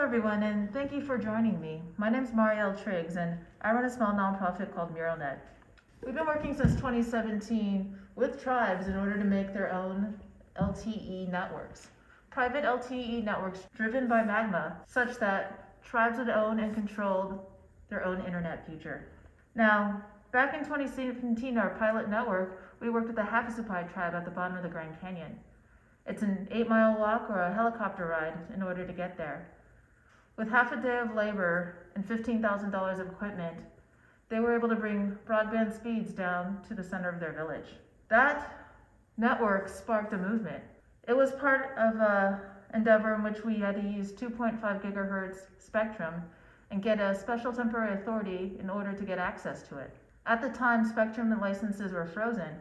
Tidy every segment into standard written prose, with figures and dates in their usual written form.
everyone, and thank you for joining me. My name is Marielle Triggs, and I run a small nonprofit called MuralNet. We've been working since 2017 with tribes in order to make their own LTE networks. Private LTE networks driven by Magma, such that tribes would own and control their own internet future. Now, back in 2017, our pilot network, we worked with the Havasupai tribe at the bottom of the Grand Canyon. It's an 8-mile walk or a helicopter ride in order to get there. With half a day of labor and $15,000 of equipment, they were able to bring broadband speeds down to the center of their village. That network sparked a movement. It was part of an endeavor in which we had to use 2.5 gigahertz spectrum and get a special temporary authority in order to get access to it. At the time, spectrum and licenses were frozen,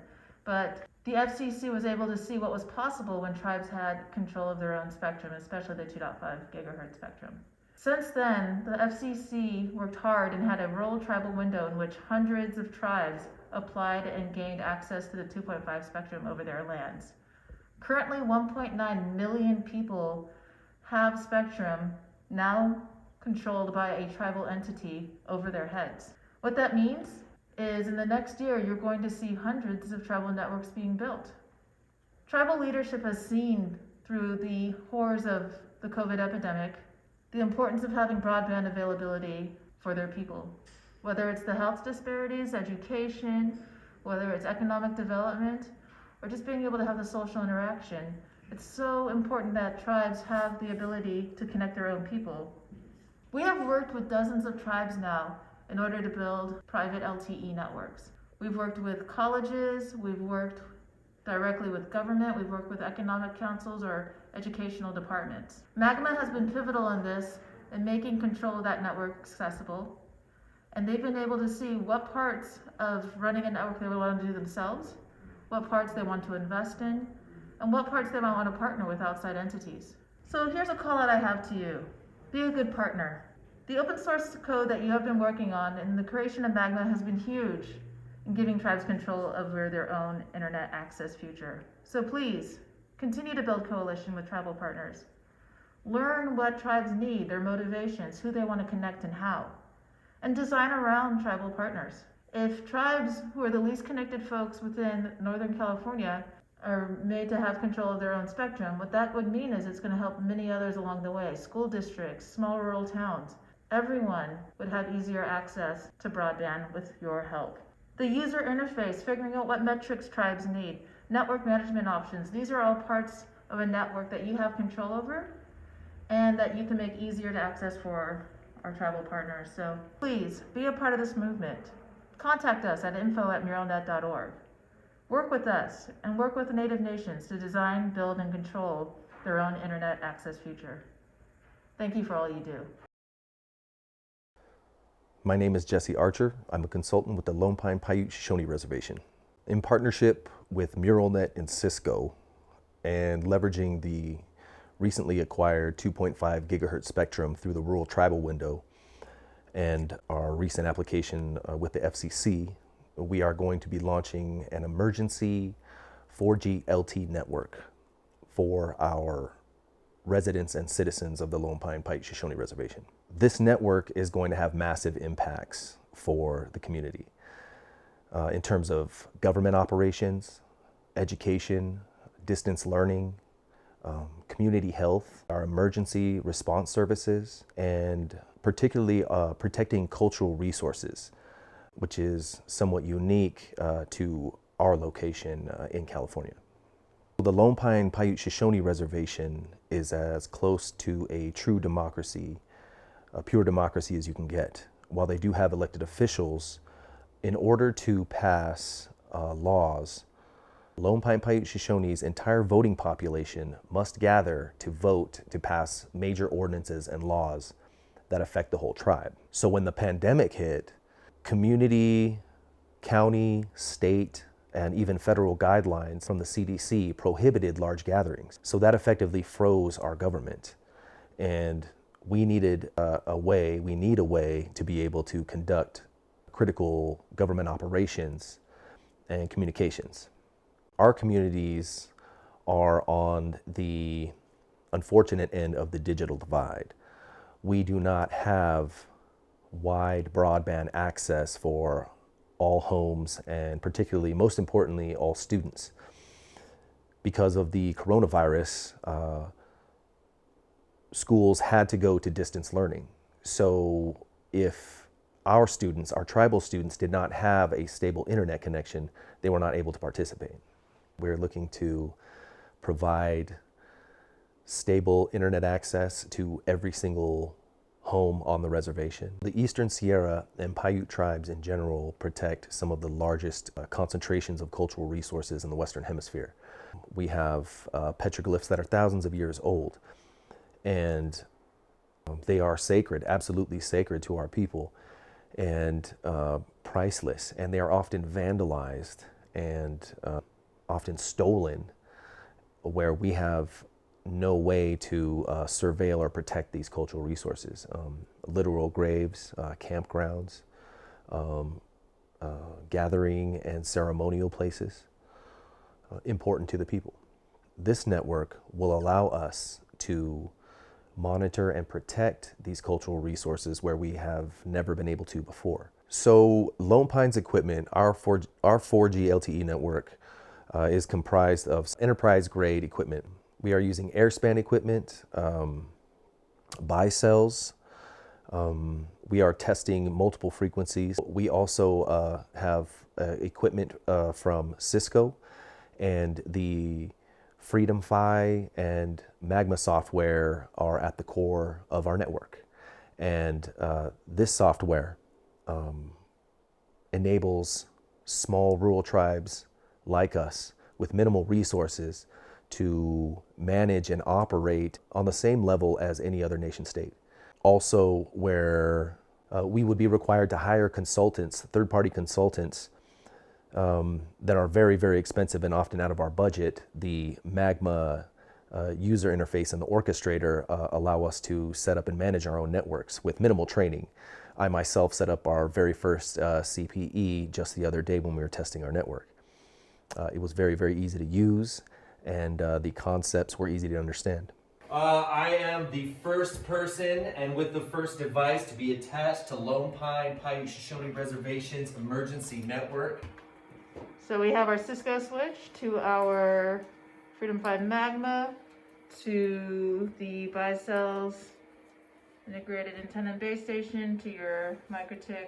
but the FCC was able to see what was possible when tribes had control of their own spectrum, especially the 2.5 gigahertz spectrum. Since then, the FCC worked hard and had a rural tribal window in which hundreds of tribes applied and gained access to the 2.5 spectrum over their lands. Currently, 1.9 million people have spectrum now controlled by a tribal entity over their heads. What that means is in the next year, you're going to see hundreds of tribal networks being built. Tribal leadership has seen through the horrors of the COVID epidemic the importance of having broadband availability for their people. Whether it's the health disparities, education, whether it's economic development, or just being able to have the social interaction, it's so important that tribes have the ability to connect their own people. We have worked with dozens of tribes now in order to build private LTE networks. We've worked with colleges, we've worked directly with government, we've worked with economic councils or educational departments. Magma has been pivotal in this in making control of that network accessible, and they've been able to see what parts of running a network they would want to do themselves, what parts they want to invest in, and what parts they might want to partner with outside entities. So here's a call out I have to you. Be a good partner. The open source code that you have been working on and the creation of Magma has been huge in giving tribes control over their own internet access future. So please, continue to build coalition with tribal partners. Learn what tribes need, their motivations, who they want to connect and how, and design around tribal partners. If tribes who are the least connected folks within Northern California are made to have control of their own spectrum, what that would mean is it's going to help many others along the way, school districts, small rural towns. Everyone would have easier access to broadband with your help. The user interface, figuring out what metrics tribes need, network management options, these are all parts of a network that you have control over and that you can make easier to access for our tribal partners. So please be a part of this movement. Contact us at info@muralnet.org. Work with us and work with the Native nations to design, build, and control their own internet access future. Thank you for all you do. My name is Jesse Archer. I'm a consultant with the Lone Pine Paiute Shoshone Reservation. In partnership with MuralNet and Cisco and leveraging the recently acquired 2.5 gigahertz spectrum through the rural tribal window and our recent application with the FCC, we are going to be launching an emergency 4G LTE network for our residents and citizens of the Lone Pine Paiute Shoshone Reservation. This network is going to have massive impacts for the community in terms of government operations, education, distance learning, community health, our emergency response services, and particularly protecting cultural resources, which is somewhat unique to our location in California. The Lone Pine Paiute Shoshone Reservation is as close to a true democracy, a pure democracy as you can get. While they do have elected officials, in order to pass laws, Lone Pine Paiute Shoshone's entire voting population must gather to vote to pass major ordinances and laws that affect the whole tribe. So when the pandemic hit, community, county, state, and even federal guidelines from the CDC prohibited large gatherings. So that effectively froze our government. And we needed we need a way to be able to conduct critical government operations and communications. Our communities are on the unfortunate end of the digital divide, we do not have wide broadband access for all homes, and particularly, most importantly, all students. Because of the coronavirus, schools had to go to distance learning. So if our students, our tribal students, did not have a stable internet connection, they were not able to participate. We're looking to provide stable internet access to every single home on the reservation. The Eastern Sierra and Paiute tribes in general protect some of the largest concentrations of cultural resources in the Western Hemisphere. We have petroglyphs that are thousands of years old, and they are sacred, absolutely sacred to our people, and priceless, and they are often vandalized and often stolen, where we have no way to surveil or protect these cultural resources. Literal graves, campgrounds, gathering and ceremonial places, important to the people. This network will allow us to monitor and protect these cultural resources where we have never been able to before. So Lone Pine's equipment, our 4G LTE network, is comprised of enterprise-grade equipment. We are using airspan equipment, bicells. We are testing multiple frequencies. We also have equipment from Cisco, and the Freedom Fi and Magma software are at the core of our network. And this software enables small rural tribes like us with minimal resources to manage and operate on the same level as any other nation state. Also, where we would be required to hire consultants, third-party consultants, that are very, very expensive and often out of our budget. The Magma user interface and the orchestrator allow us to set up and manage our own networks with minimal training. I myself set up our very first CPE just the other day when we were testing our network. It was very, very easy to use, and the concepts were easy to understand. I am the first person and with the first device to be attached to Lone Pine Paiute Shoshone Reservation's emergency network. So we have our Cisco switch to our Freedom 5 Magma to the bicells integrated antenna and base station to your MikroTik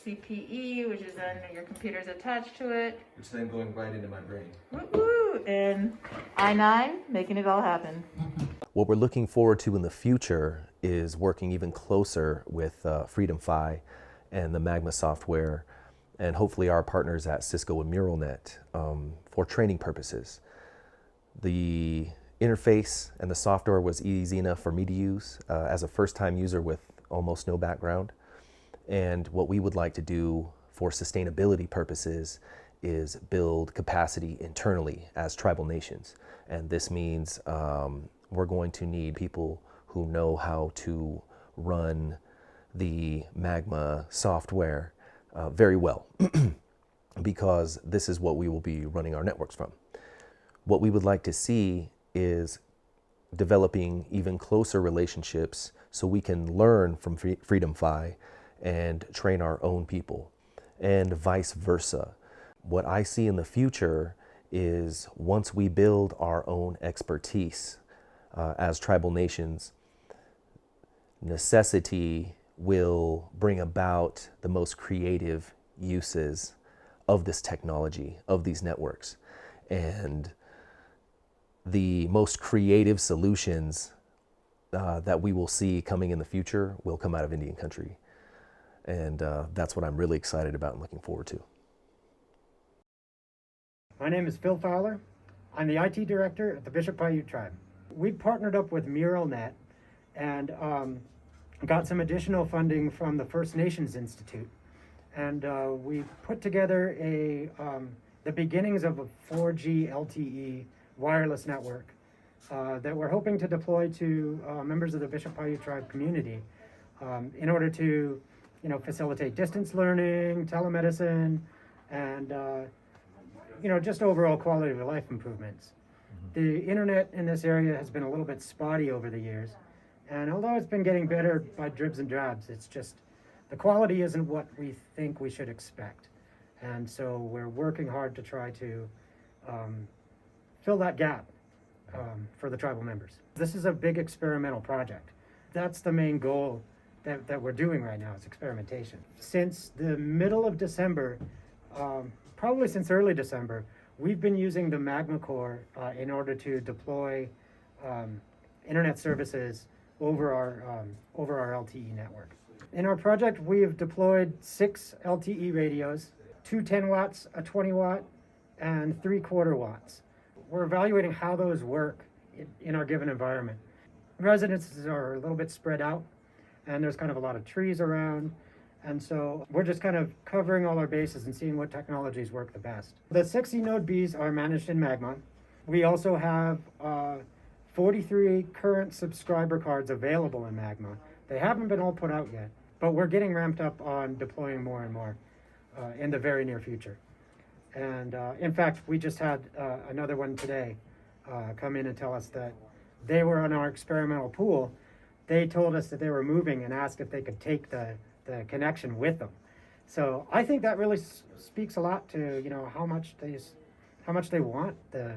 CPE, which is then your computer's attached to it. Which then going right into my brain. Woo-woo! And I9 making it all happen. What we're looking forward to in the future is working even closer with Freedom Fi and the Magma software, and hopefully our partners at Cisco and MuralNet for training purposes. The interface and the software was easy enough for me to use as a first-time user with almost no background. And what we would like to do for sustainability purposes is build capacity internally as tribal nations. And this means we're going to need people who know how to run the Magma software very well, because this is what we will be running our networks from. What we would like to see is developing even closer relationships so we can learn from Freedom Fi and train our own people, and vice versa. What I see in the future is once we build our own expertise as tribal nations, necessity will bring about the most creative uses of this technology, of these networks. And the most creative solutions that we will see coming in the future will come out of Indian country. And that's what I'm really excited about and looking forward to. My name is Phil Fowler. I'm the IT director at the Bishop Paiute Tribe. We partnered up with MuralNet and got some additional funding from the First Nations Institute. And we put together the beginnings of a 4G LTE wireless network that we're hoping to deploy to members of the Bishop Paiute Tribe community in order to facilitate distance learning, telemedicine, and just overall quality of life improvements. The internet in this area has been a little bit spotty over the years, And although it's been getting better by dribs and drabs, it's just the quality isn't what we think we should expect. And so we're working hard to try to fill that gap for the tribal members. This is a big experimental project. That's the main goal that we're doing right now, is experimentation. Since the middle of December, probably since early December, we've been using the Magma core in order to deploy internet services over our LTE network. In our project, we have deployed 6 LTE radios, 2 10 watts, a 20 watt, and 3 quarter watts. We're evaluating how those work in our given environment. Residences are a little bit spread out, and there's kind of a lot of trees around. And so we're just kind of covering all our bases and seeing what technologies work the best. The 60 node Bs are managed in Magma. We also have 43 current subscriber cards available in Magma. They haven't been all put out yet, but we're getting ramped up on deploying more and more in the very near future. And in fact, we just had another one today come in and tell us that they were on our experimental pool. They told us that they were moving and asked if they could take the connection with them. So I think that really speaks a lot to how much they want the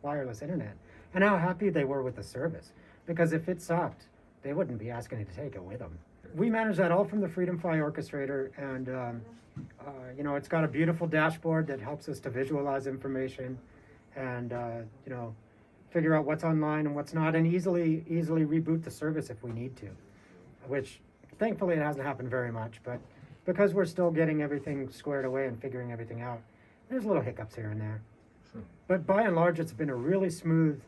wireless internet and how happy they were with the service. Because if it sucked, they wouldn't be asking to take it with them. We manage that all from the Freedom Fi orchestrator, and it's got a beautiful dashboard that helps us to visualize information and figure out what's online and what's not, and easily reboot the service if we need to, which thankfully it hasn't happened very much, but because we're still getting everything squared away and figuring everything out, there's little hiccups here and there. Sure. But by and large, it's been a really smooth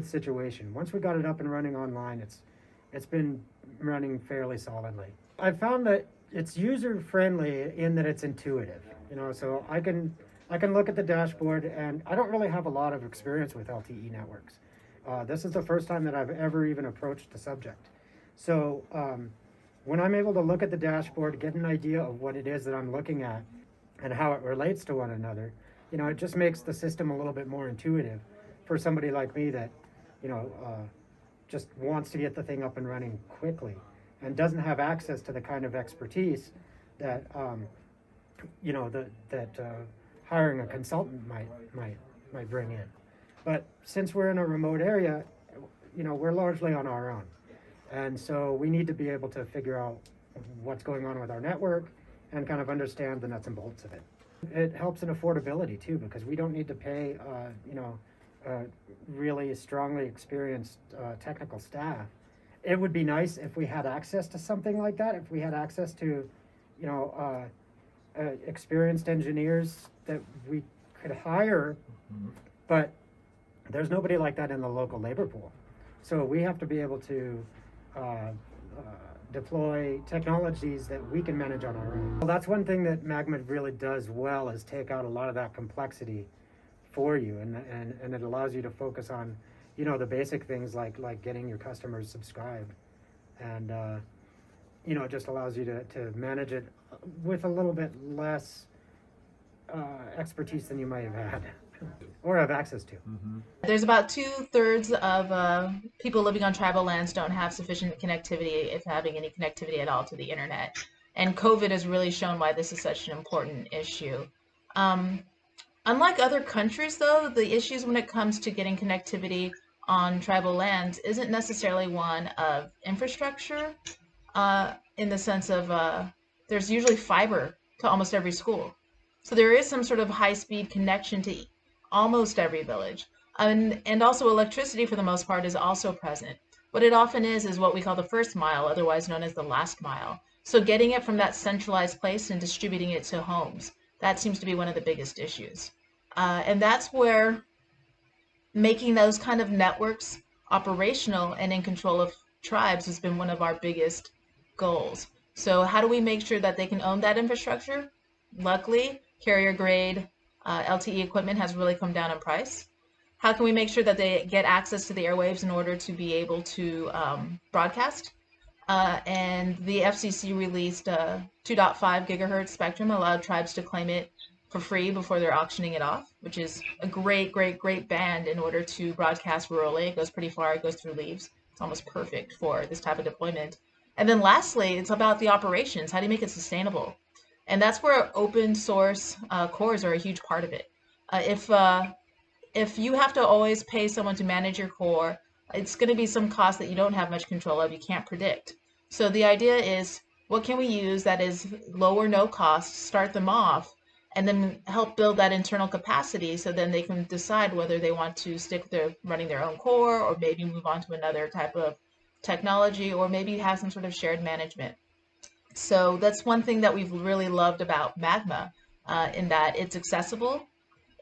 situation. Once we got it up and running online, it's been running fairly solidly. I found that it's user friendly in that it's intuitive, so I can look at the dashboard, and I don't really have a lot of experience with LTE networks. This is the first time that I've ever even approached the subject. So when I'm able to look at the dashboard, get an idea of what it is that I'm looking at and how it relates to one another, it just makes the system a little bit more intuitive for somebody like me that, just wants to get the thing up and running quickly and doesn't have access to the kind of expertise that, hiring a consultant might bring in. But since we're in a remote area, we're largely on our own. And so we need to be able to figure out what's going on with our network and kind of understand the nuts and bolts of it. It helps in affordability too, because we don't need to pay, really strongly experienced technical staff. It would be nice if we had access to something like that, if we had access to, experienced engineers that we could hire, but there's nobody like that in the local labor pool. So we have to be able to deploy technologies that we can manage on our own. Well, that's one thing that Magma really does well, is take out a lot of that complexity for you, and it allows you to focus on, the basic things like getting your customers subscribed, and it just allows you to manage it with a little bit less expertise than you might have had or have access to. Mm-hmm. There's about 2/3 of people living on tribal lands don't have sufficient connectivity, if having any connectivity at all, to the internet. And COVID has really shown why this is such an important issue. Unlike other countries, though, the issues when it comes to getting connectivity on tribal lands isn't necessarily one of infrastructure, in the sense of there's usually fiber to almost every school. So there is some sort of high-speed connection to almost every village. And also electricity, for the most part, is also present. What it often is what we call the first mile, otherwise known as the last mile. So getting it from that centralized place and distributing it to homes, that seems to be one of the biggest issues. And that's where making those kind of networks operational and in control of tribes has been one of our biggest goals. So how do we make sure that they can own that infrastructure? Luckily, carrier grade LTE equipment has really come down in price. How can we make sure that they get access to the airwaves in order to be able to broadcast? And the FCC released 2.5 gigahertz spectrum, allowed tribes to claim it for free before they're auctioning it off, which is a great band in order to broadcast rurally. It goes pretty far, it goes through leaves. It's almost perfect for this type of deployment. And then lastly, it's about the operations. How do you make it sustainable? And that's where open source cores are a huge part of it. If you have to always pay someone to manage your core, it's going to be some cost that you don't have much control of, you can't predict. So the idea is, what can we use that is low or no cost, start them off, and then help build that internal capacity so then they can decide whether they want to stick with running their own core, or maybe move on to another type of technology, or maybe have some sort of shared management. So that's one thing that we've really loved about Magma, in that it's accessible,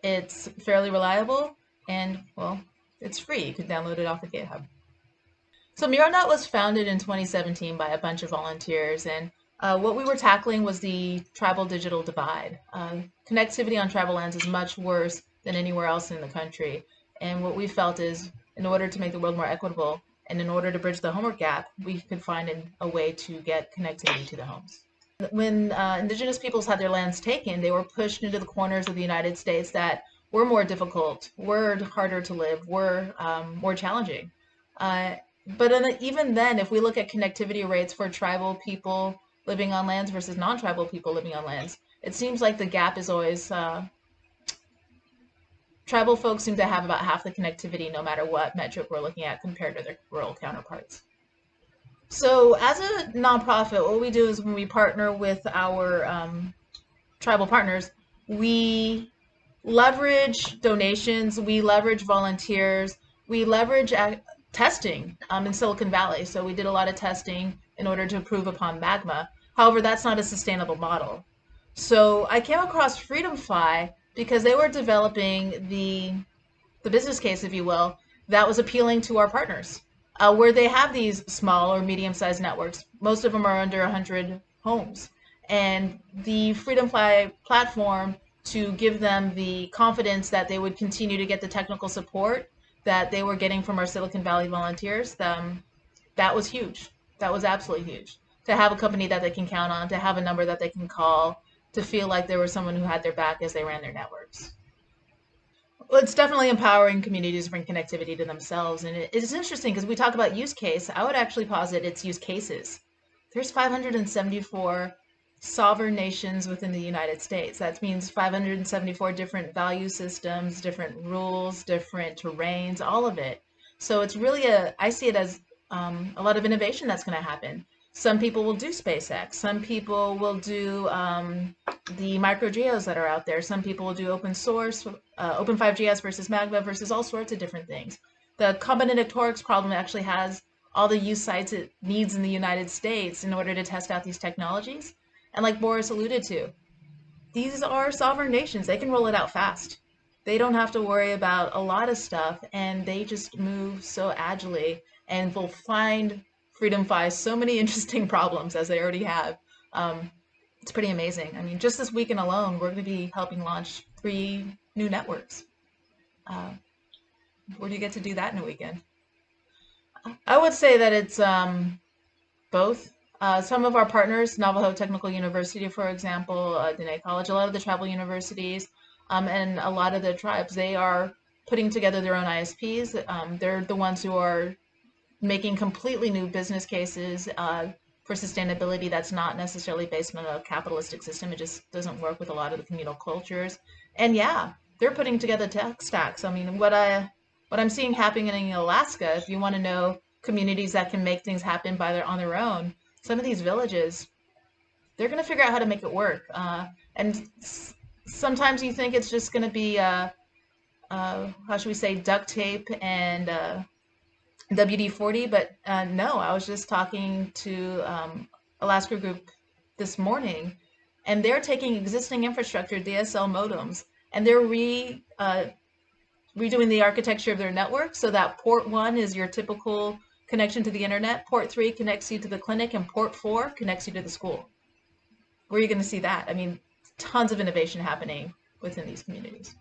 it's fairly reliable, and well, it's free. You can download it off of GitHub. So MuralNet was founded in 2017 by a bunch of volunteers, and what we were tackling was the tribal digital divide. Connectivity on tribal lands is much worse than anywhere else in the country, and what we felt is, in order to make the world more equitable, and in order to bridge the homework gap, we could find a way to get connectivity to the homes. When indigenous peoples had their lands taken, they were pushed into the corners of the United States that were more difficult, were harder to live, were more challenging. But even then, if we look at connectivity rates for tribal people living on lands versus non-tribal people living on lands, it seems like the gap is always, tribal folks seem to have about half the connectivity no matter what metric we're looking at compared to their rural counterparts. So as a nonprofit, what we do is when we partner with our tribal partners, we leverage donations, we leverage volunteers, we leverage testing in Silicon Valley. So we did a lot of testing in order to improve upon Magma. However, that's not a sustainable model. So I came across FreedomFi because they were developing the business case, if you will, that was appealing to our partners, where they have these small or medium-sized networks. Most of them are under 100 homes. And the FreedomFi platform, to give them the confidence that they would continue to get the technical support that they were getting from our Silicon Valley volunteers, that was huge. That was absolutely huge. To have a company that they can count on, to have a number that they can call, to feel like there was someone who had their back as they ran their networks. Well, it's definitely empowering communities to bring connectivity to themselves. And it's interesting because we talk about use case. I would actually posit it's use cases. There's 574 sovereign nations within the United States. That means 574 different value systems, different rules, different terrains, all of it. So it's really I see it as a lot of innovation that's going to happen. Some people will do SpaceX. Some people will do the microgeos that are out there. Some people will do open source, Open5GS versus Magma versus all sorts of different things. The combinatorics problem actually has all the use sites it needs in the United States in order to test out these technologies. And like Boris alluded to, these are sovereign nations. They can roll it out fast. They don't have to worry about a lot of stuff, and they just move so agilely and will find FreedomFi so many interesting problems as they already have. It's pretty amazing. I mean, just this weekend alone, we're going to be helping launch 3 new networks. Where do you get to do that in a weekend? I would say that it's both. Some of our partners, Navajo Technical University, for example, Dene College, a lot of the tribal universities, and a lot of the tribes, they are putting together their own ISPs. They're the ones who are making completely new business cases for sustainability that's not necessarily based on a capitalistic system. It just doesn't work with a lot of the communal cultures. And yeah, they're putting together tech stacks. I mean, what I'm seeing happening in Alaska, if you want to know communities that can make things happen on their own, some of these villages, they're going to figure out how to make it work. And sometimes you think it's just going to be, how should we say, duct tape and WD-40, but no, I was just talking to Alaska Group this morning, and they're taking existing infrastructure, DSL modems, and they're redoing the architecture of their network so that port 1 is your typical connection to the internet, port 3 connects you to the clinic, and port 4 connects you to the school. Where are you going to see that? I mean, tons of innovation happening within these communities.